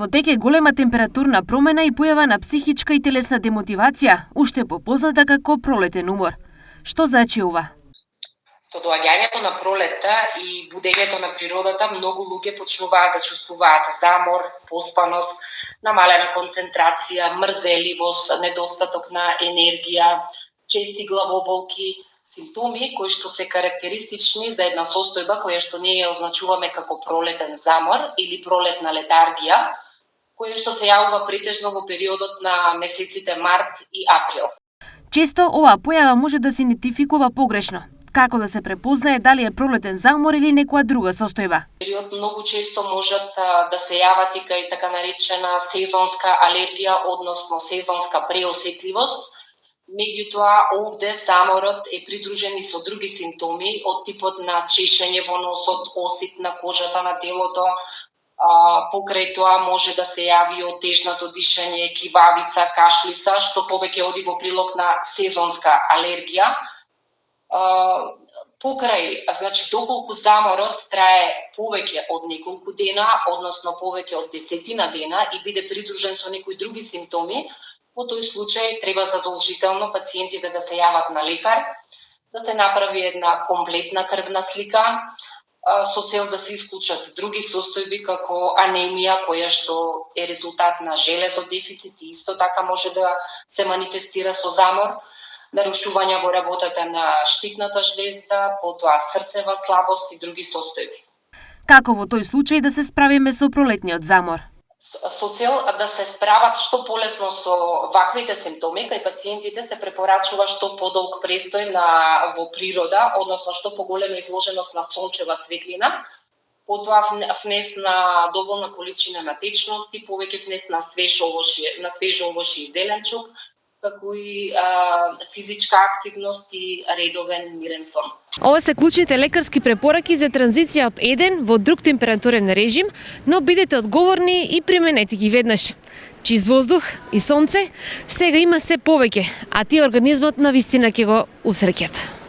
Во тек е голема температурна промена и појава на психичка и телесна демотивација, уште попозната како пролетен умор. Што значи ова? Со доаѓањето на пролетта и будењето на природата, многу луѓе почнуваат да чувствуваат замор, поспаност, намалена концентрација, мрзеливост, недостаток на енергија, чести главоболки, симптоми кои што се карактеристични за една состојба која што ние ја означуваме како пролетен замор или пролетна летаргија, која што се јавува претежно во периодот на месеците март и април. Често оваа појава може да се идентификува погрешно. Како да се препознае дали е пролетен замор или некоја друга состојба? Период многу често можат да се јават и така наречена сезонска алергија, односно сезонска преосетливост. Меѓутоа, овде заморот е придружен и со други симптоми од типот на чешење во носот, осит на кожата на телото, покрај тоа може да се јави отежнато дишење, кивавица, кашлица, што повеќе оди во прилог на сезонска алергија. Доколку заморот трае повеќе од неколку дена, односно повеќе од 10 дена и биде придружен со некои други симптоми, во тој случај треба задолжително пациентите да се јават на лекар, да се направи една комплетна крвна слика, со цел да се исклучат други состојби како анемија, која што е резултат на железодефицит и исто така може да се манифестира со замор, нарушувања во работата на штитната жлезда, потоа срцева слабост и други состојби. Како во тој случај да се справиме со пролетниот замор? Со цел да се справат што полесно со ваквите симптоми, кај пациентите се препорачува што подолг престој во природа, односно што поголема изложеност на сончева светлина, потоа внес на доволна количина на течности, повеќе внес на свежо овошје и зеленчук, како и физичка активност и редовен мирен сон. Ова се клучните лекарски препораки за транзиција од еден во друг температурен режим, но бидете одговорни и применете ги веднаш. Чист воздух и сонце сега има се повеќе, а тие организмот навистина ќе го усреќат.